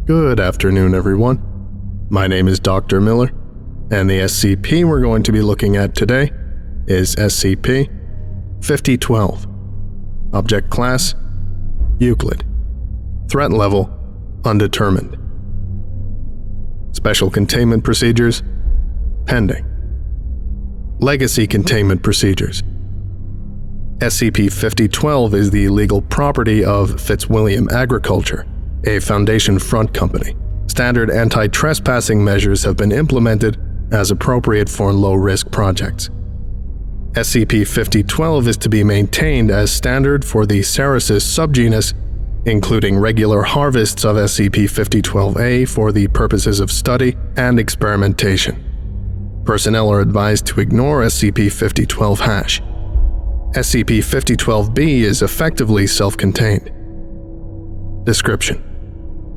Good afternoon, everyone. My name is Dr. Miller, and the SCP we're going to be looking at today is SCP-5012. Object Class: Euclid. Threat Level: Undetermined. Special Containment Procedures: Pending. Legacy Containment Procedures. SCP-5012 is the legal property of Fitzwilliam Agriculture, a Foundation front company. Standard anti-trespassing measures have been implemented as appropriate for low-risk projects. SCP-5012 is to be maintained as standard for the Cereus subgenus, including regular harvests of SCP-5012-A for the purposes of study and experimentation. Personnel are advised to ignore SCP-5012-. SCP-5012-B is effectively self-contained. Description: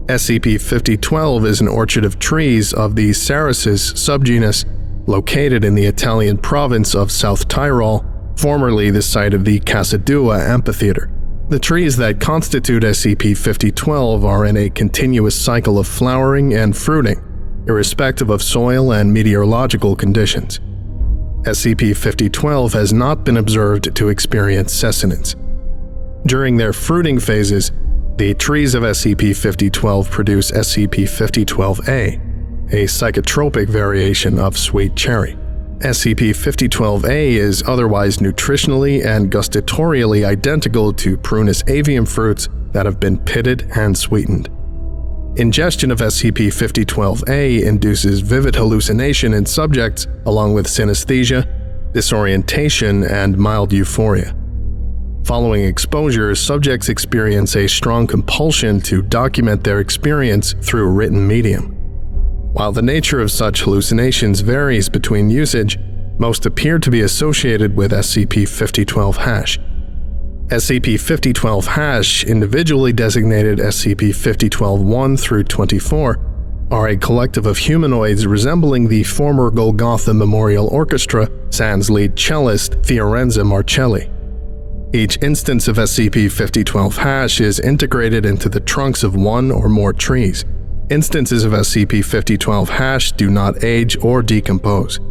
SCP-5012 is an orchard of trees of the Cereus subgenus located in the Italian province of South Tyrol, formerly the site of the Casadua Amphitheater. The trees that constitute SCP-5012 are in a continuous cycle of flowering and fruiting, irrespective of soil and meteorological conditions. SCP-5012 has not been observed to experience sustenance. During their fruiting phases, the trees of SCP-5012 produce SCP-5012-A, a psychotropic variation of sweet cherry. SCP-5012-A is otherwise nutritionally and gustatorially identical to Prunus avium fruits that have been pitted and sweetened. Ingestion of SCP-5012-A induces vivid hallucination in subjects, along with synesthesia, disorientation, and mild euphoria. Following exposure, subjects experience a strong compulsion to document their experience through written medium. While the nature of such hallucinations varies between usage, most appear to be associated with SCP-5012-. SCP-5012-, individually designated SCP-5012-1 through 24, are a collective of humanoids resembling the former Golgotha Memorial Orchestra sans lead cellist Fiorenzo Marcelli. Each instance of SCP-5012-, is integrated into the trunks of one or more trees. Instances of SCP-5012-, do not age or decompose.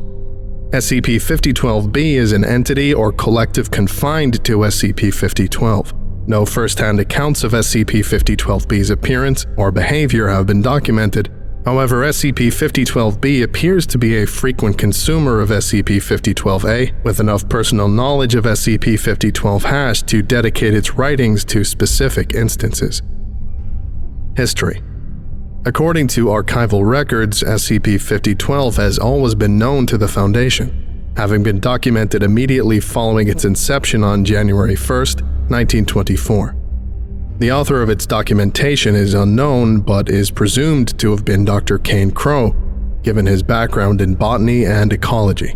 SCP-5012-B is an entity or collective confined to SCP-5012. No first-hand accounts of SCP-5012-B's appearance or behavior have been documented. However, SCP-5012-B appears to be a frequent consumer of SCP-5012-A, with enough personal knowledge of SCP-5012-, to dedicate its writings to specific instances. History: according to archival records, SCP-5012 has always been known to the Foundation, having been documented immediately following its inception on January 1, 1924. The author of its documentation is unknown, but is presumed to have been Dr. Kane Crow, given his background in botany and ecology.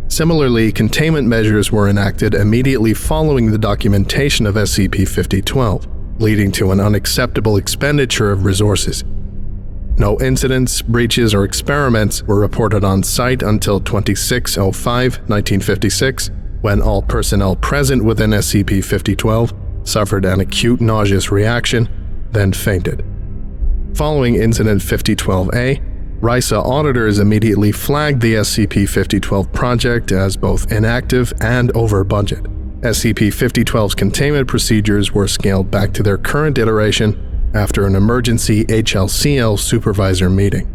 Similarly, containment measures were enacted immediately following the documentation of SCP-5012, leading to an unacceptable expenditure of resources. No incidents, breaches, or experiments were reported on site until 26/05/1956, when all personnel present within SCP-5012 suffered an acute nauseous reaction, then fainted. Following Incident 5012-A, RISA auditors immediately flagged the SCP-5012 project as both inactive and over budget. SCP-5012's containment procedures were scaled back to their current iteration after an emergency HLCL supervisor meeting.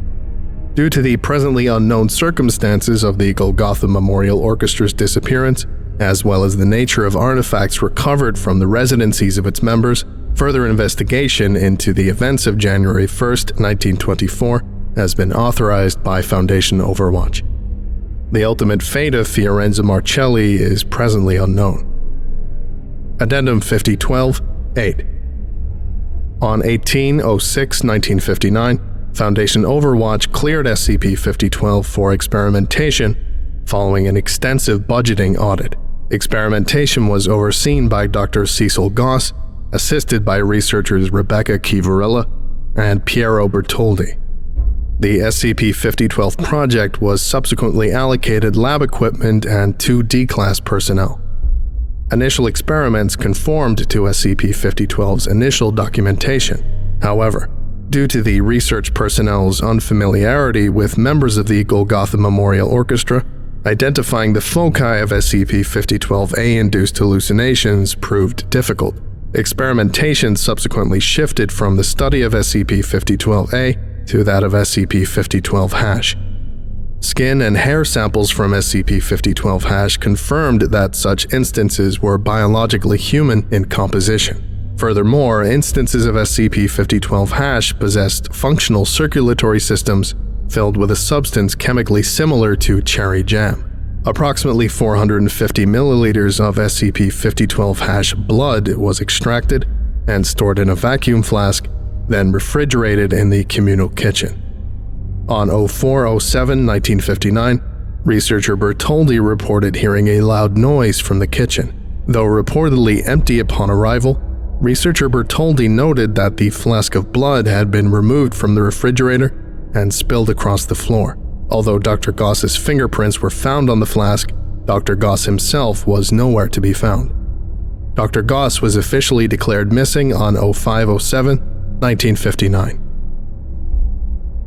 Due to the presently unknown circumstances of the Golgotha Memorial Orchestra's disappearance, as well as the nature of artifacts recovered from the residencies of its members, further investigation into the events of January 1, 1924 has been authorized by Foundation Overwatch. The ultimate fate of Fiorenzo Marcelli is presently unknown. Addendum 5012-8. On 18/06/1959, Foundation Overwatch cleared SCP-5012 for experimentation following an extensive budgeting audit. Experimentation was overseen by Dr. Cecil Goss, assisted by researchers Rebecca Kivarilla and Piero Bertoldi. The SCP-5012 project was subsequently allocated lab equipment and 2 D-Class personnel. Initial experiments conformed to SCP-5012's initial documentation. However, due to the research personnel's unfamiliarity with members of the Golgotha Memorial Orchestra, identifying the foci of SCP-5012A-induced hallucinations proved difficult. Experimentation subsequently shifted from the study of SCP-5012A to that of SCP-5012-. Skin and hair samples from SCP-5012-, confirmed that such instances were biologically human in composition. Furthermore, instances of SCP-5012-, possessed functional circulatory systems filled with a substance chemically similar to cherry jam. Approximately 450 milliliters of SCP-5012-, blood was extracted and stored in a vacuum flask, then refrigerated in the communal kitchen. On 04/07/1959, researcher Bertoldi reported hearing a loud noise from the kitchen. Though reportedly empty upon arrival, researcher Bertoldi noted that the flask of blood had been removed from the refrigerator and spilled across the floor. Although Dr. Goss's fingerprints were found on the flask, Dr. Goss himself was nowhere to be found. Dr. Goss was officially declared missing on 05/07/1959.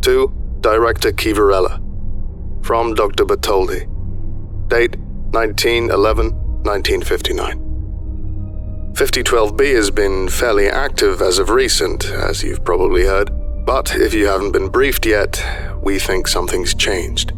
To Director Kivarella. From Dr. Bertoldi. Date 19/11/1959. 5012B has been fairly active as of recent, as you've probably heard. But if you haven't been briefed yet, we think something's changed.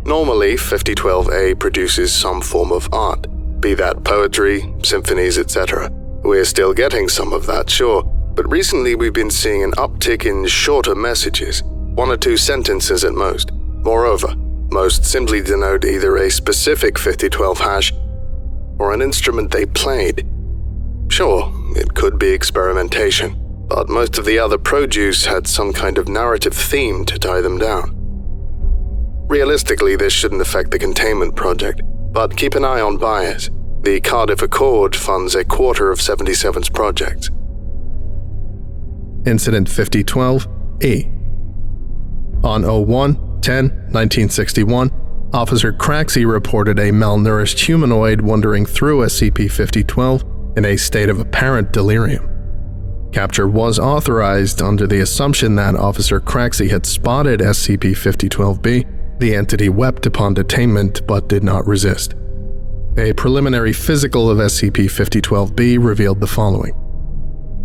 Normally, 5012A produces some form of art, be that poetry, symphonies, etc. We're still getting some of that, sure, but recently we've been seeing an uptick in shorter messages, 1 or 2 sentences at most. Moreover, most simply denote either a specific 5012 # or an instrument they played. Sure, it could be experimentation, but most of the other produce had some kind of narrative theme to tie them down. Realistically, this shouldn't affect the Containment Project, but keep an eye on buyers. The Cardiff Accord funds a quarter of 77's projects. Incident 5012-E. On 01/10/1961, Officer Craxey reported a malnourished humanoid wandering through SCP-5012 in a state of apparent delirium. Capture was authorized under the assumption that Officer Craxey had spotted SCP-5012-B. The entity wept upon detainment but did not resist. A preliminary physical of SCP-5012-B revealed the following.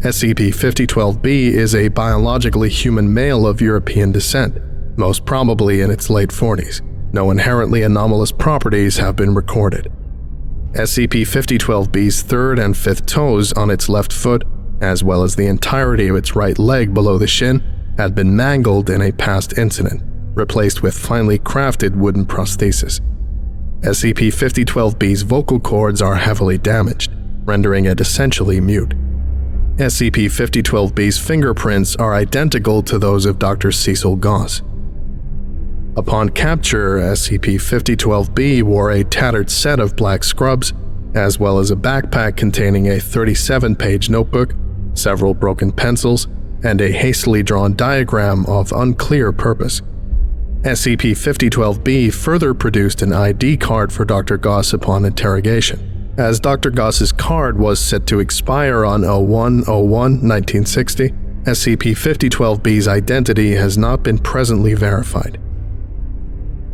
SCP-5012-B is a biologically human male of European descent, most probably in its late 40s. No inherently anomalous properties have been recorded. SCP-5012-B's third and fifth toes on its left foot, as well as the entirety of its right leg below the shin, had been mangled in a past incident, replaced with finely crafted wooden prosthesis. SCP-5012-B's vocal cords are heavily damaged, rendering it essentially mute. SCP-5012-B's fingerprints are identical to those of Dr. Cecil Goss. Upon capture, SCP-5012-B wore a tattered set of black scrubs, as well as a backpack containing a 37-page notebook, several broken pencils, and a hastily drawn diagram of unclear purpose. SCP-5012-B further produced an ID card for Dr. Goss upon interrogation. As Dr. Goss's card was set to expire on 01/01/1960, SCP-5012-B's identity has not been presently verified.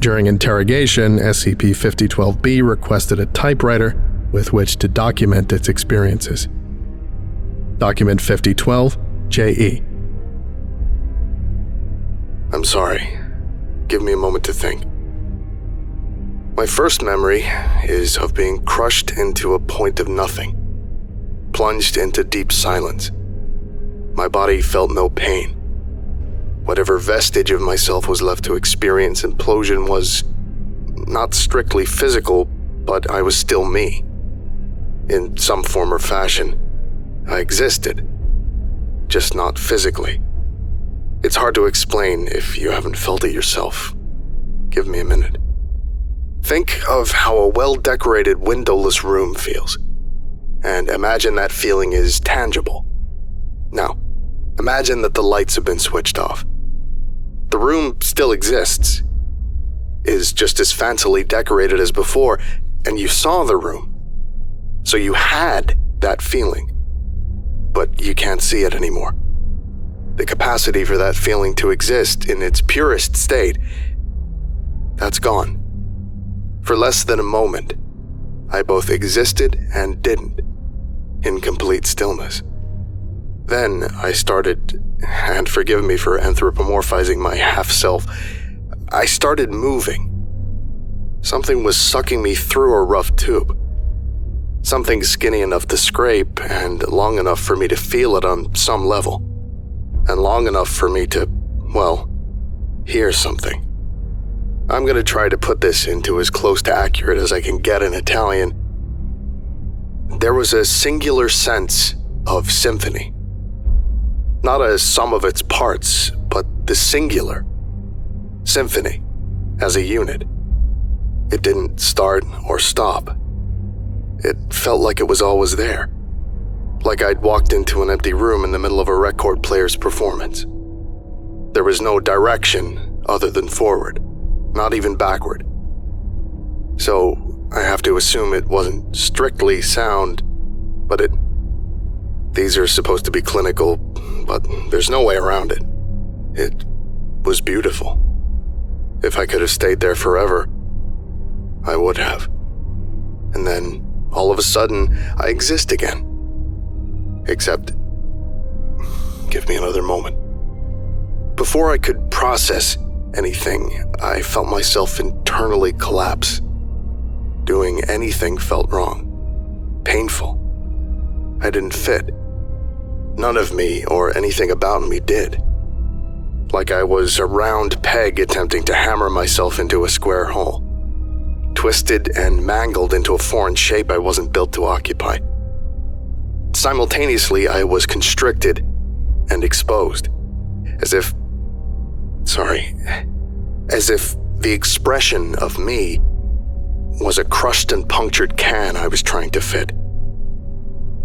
During interrogation, SCP-5012-B requested a typewriter with which to document its experiences. Document 5012-JE. I'm sorry. Give me a moment to think. My first memory is of being crushed into a point of nothing, plunged into deep silence. My body felt no pain. Whatever vestige of myself was left to experience implosion was not strictly physical, but I was still me. In some form or fashion, I existed, just not physically. It's hard to explain if you haven't felt it yourself. Give me a minute. Think of how a well-decorated windowless room feels, and imagine that feeling is tangible. Now, imagine that the lights have been switched off. The room still exists, is just as fancily decorated as before, and you saw the room. So you had that feeling, but you can't see it anymore. The capacity for that feeling to exist in its purest state, that's gone. For less than a moment, I both existed and didn't, in complete stillness. Then I started, and forgive me for anthropomorphizing my half-self, I started moving. Something was sucking me through a rough tube. Something skinny enough to scrape and long enough for me to feel it on some level. And long enough for me to, well, hear something. I'm going to try to put this into as close to accurate as I can get in Italian. There was a singular sense of symphony. Not a sum of its parts, but the singular. Symphony, as a unit. It didn't start or stop. It felt like it was always there. Like I'd walked into an empty room in the middle of a record player's performance. There was no direction other than forward, not even backward. So I have to assume it wasn't strictly sound, but these are supposed to be clinical, but there's no way around it. It was beautiful. If I could have stayed there forever, I would have. And then, all of a sudden, I exist again. Except, give me another moment. Before I could process anything, I felt myself internally collapse. Doing anything felt wrong. Painful. I didn't fit. None of me or anything about me did. Like I was a round peg attempting to hammer myself into a square hole. Twisted and mangled into a foreign shape I wasn't built to occupy. Simultaneously, I was constricted and exposed, as if the expression of me was a crushed and punctured can I was trying to fit.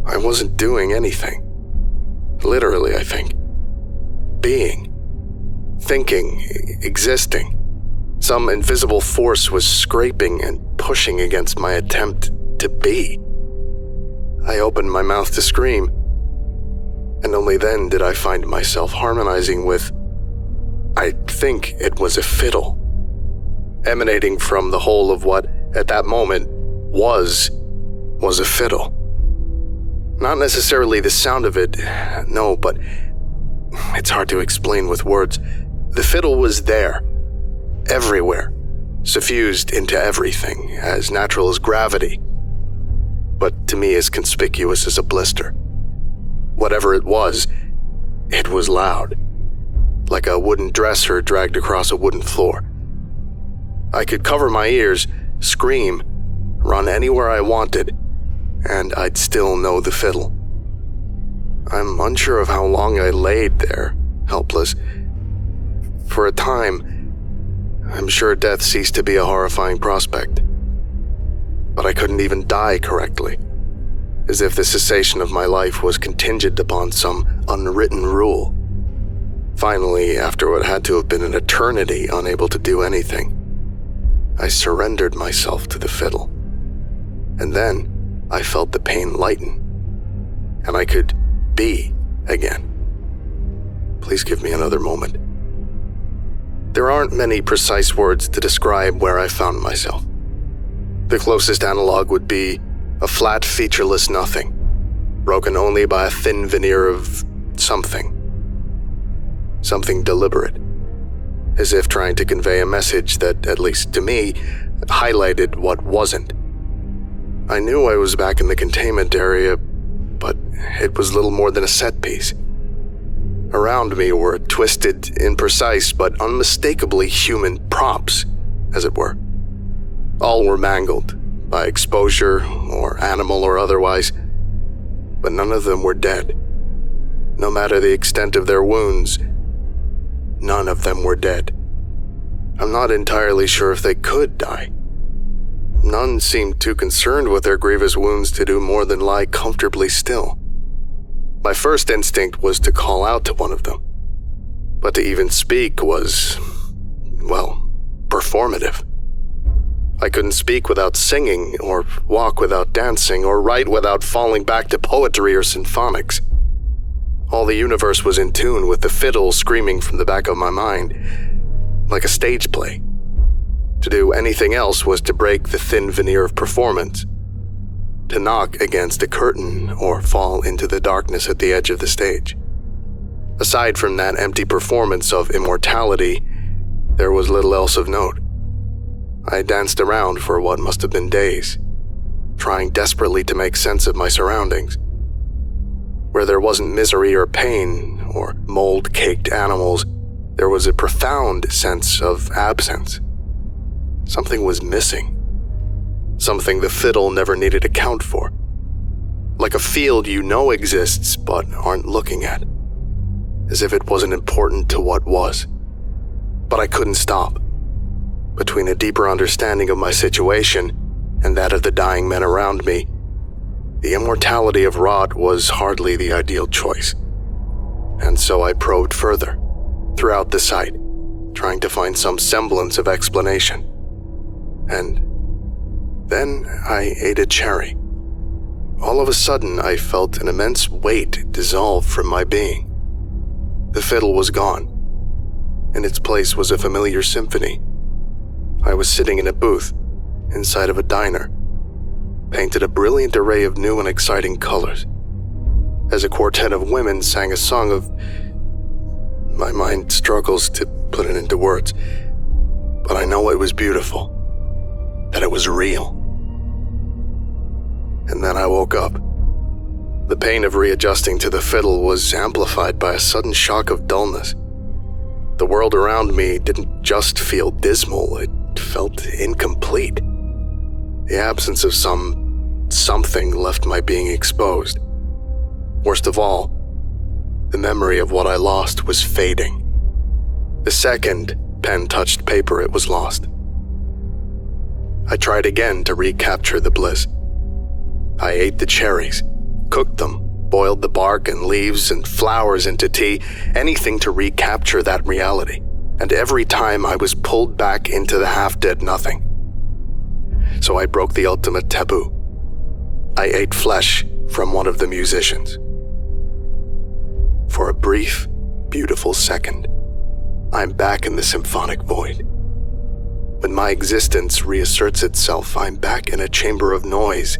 I wasn't doing anything. Literally, I think. Being. Thinking. Existing. Some invisible force was scraping and pushing against my attempt to be. I opened my mouth to scream, and only then did I find myself harmonizing with, I think it was a fiddle, emanating from the whole of what, at that moment, was a fiddle. Not necessarily the sound of it, no, but it's hard to explain with words. The fiddle was there, everywhere, suffused into everything, as natural as gravity, but to me as conspicuous as a blister. Whatever it was loud, like a wooden dresser dragged across a wooden floor. I could cover my ears, scream, run anywhere I wanted, and I'd still know the fiddle. I'm unsure of how long I laid there, helpless. For a time, I'm sure death ceased to be a horrifying prospect. But I couldn't even die correctly, as if the cessation of my life was contingent upon some unwritten rule. Finally, after what had to have been an eternity unable to do anything, I surrendered myself to the fiddle. And then I felt the pain lighten, and I could be again. Please give me another moment. There aren't many precise words to describe where I found myself. The closest analog would be a flat, featureless nothing, broken only by a thin veneer of something. Something deliberate, as if trying to convey a message that, at least to me, highlighted what wasn't. I knew I was back in the containment area, but it was little more than a set piece. Around me were twisted, imprecise, but unmistakably human props, as it were. All were mangled, by exposure, or animal or otherwise, but none of them were dead. No matter the extent of their wounds, none of them were dead. I'm not entirely sure if they could die. None seemed too concerned with their grievous wounds to do more than lie comfortably still. My first instinct was to call out to one of them, but to even speak was, well, performative. I couldn't speak without singing, or walk without dancing, or write without falling back to poetry or symphonics. All the universe was in tune with the fiddle screaming from the back of my mind, like a stage play. To do anything else was to break the thin veneer of performance, to knock against a curtain or fall into the darkness at the edge of the stage. Aside from that empty performance of immortality, there was little else of note. I danced around for what must have been days, trying desperately to make sense of my surroundings. Where there wasn't misery or pain or mold-caked animals, there was a profound sense of absence. Something was missing. Something the fiddle never needed to account for. Like a field you know exists but aren't looking at. As if it wasn't important to what was. But I couldn't stop. Between a deeper understanding of my situation and that of the dying men around me, the immortality of rot was hardly the ideal choice. And so I probed further, throughout the site, trying to find some semblance of explanation. And then I ate a cherry. All of a sudden, I felt an immense weight dissolve from my being. The fiddle was gone. In its place was a familiar symphony. I was sitting in a booth, inside of a diner, painted a brilliant array of new and exciting colors, as a quartet of women sang a song of... My mind struggles to put it into words, but I know it was beautiful, that it was real. And then I woke up. The pain of readjusting to the fiddle was amplified by a sudden shock of dullness. The world around me didn't just feel dismal, it felt incomplete. The absence of something left my being exposed. Worst of all, the memory of what I lost was fading. The second pen touched paper, it was lost. I tried again to recapture the bliss. I ate the cherries, cooked them, boiled the bark and leaves and flowers into tea, anything to recapture that reality. And every time I was pulled back into the half-dead nothing. So I broke the ultimate taboo. I ate flesh from one of the musicians. For a brief, beautiful second, I'm back in the symphonic void. When my existence reasserts itself, I'm back in a chamber of noise,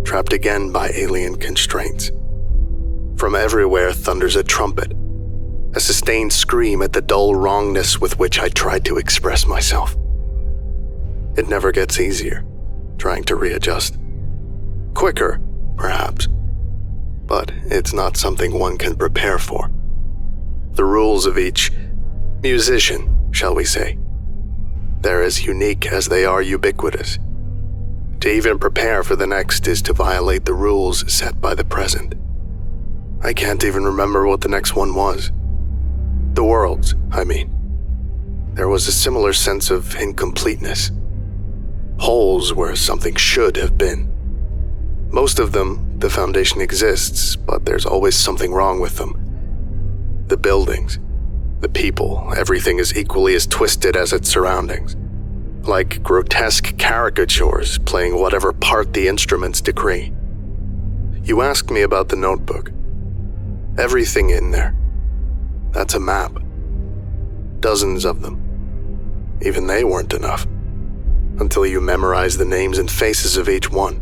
trapped again by alien constraints. From everywhere thunders a trumpet, a sustained scream at the dull wrongness with which I tried to express myself. It never gets easier, trying to readjust. Quicker, perhaps, but it's not something one can prepare for. The rules of each musician, shall we say, they're as unique as they are ubiquitous. To even prepare for the next is to violate the rules set by the present. I can't even remember what the next one was. The worlds, I mean. There was a similar sense of incompleteness. Holes where something should have been. Most of them, the Foundation exists, but there's always something wrong with them. The buildings, the people, everything is equally as twisted as its surroundings. Like grotesque caricatures playing whatever part the instruments decree. You asked me about the notebook. Everything in there. That's a map. Dozens of them. Even they weren't enough. Until you memorize the names and faces of each one.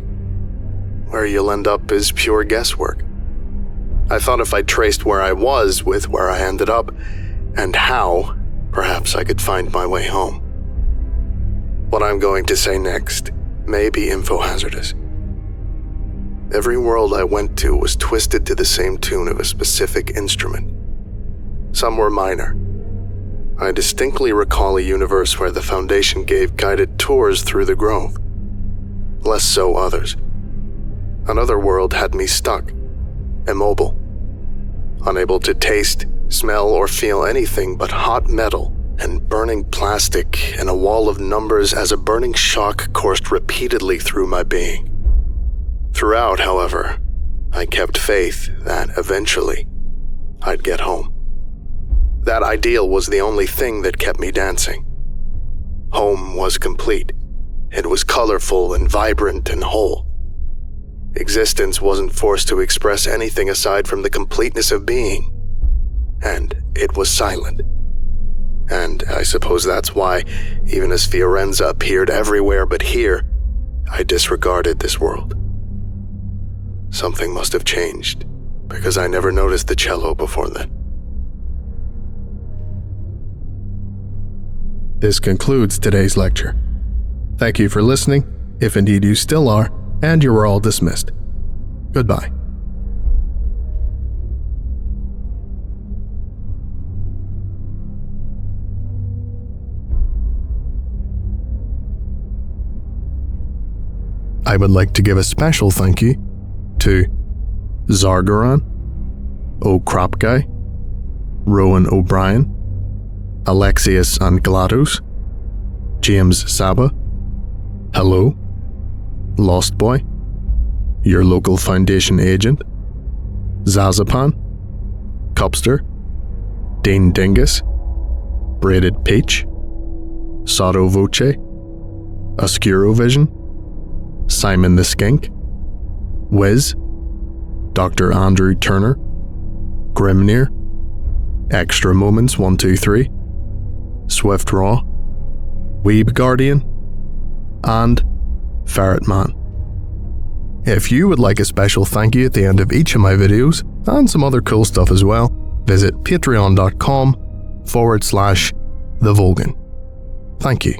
Where you'll end up is pure guesswork. I thought if I traced where I was with where I ended up, and how, perhaps I could find my way home. What I'm going to say next may be info-hazardous. Every world I went to was twisted to the same tune of a specific instrument. Some were minor. I distinctly recall a universe where the Foundation gave guided tours through the grove. Less so others. Another world had me stuck, immobile, unable to taste, smell, or feel anything but hot metal and burning plastic and a wall of numbers as a burning shock coursed repeatedly through my being. Throughout, however, I kept faith that eventually I'd get home. That ideal was the only thing that kept me dancing. Home was complete. It was colorful and vibrant and whole. Existence wasn't forced to express anything aside from the completeness of being. And it was silent. And I suppose that's why, even as Fiorenza appeared everywhere but here, I disregarded this world. Something must have changed, because I never noticed the cello before then. This concludes today's lecture. Thank you for listening, if indeed you still are, and you were all dismissed. Goodbye. I would like to give a special thank you to Zargaran, O'Cropguy, Rowan O'Brien, Alexius and GLaDOS, James Saba, Hello, Lost Boy, Your Local Foundation Agent, Zazapan, Cupster, Dane Dingus, Braided Peach, Sotto Voce, Oscurovision, Simon the Skink, Wiz, Dr. Andrew Turner, Grimnir, Extra Moments 123, Swift Raw, Weeb Guardian, and Ferret Man. If you would like a special thank you at the end of each of my videos, and some other cool stuff as well, visit patreon.com/TheVolgun. Thank you.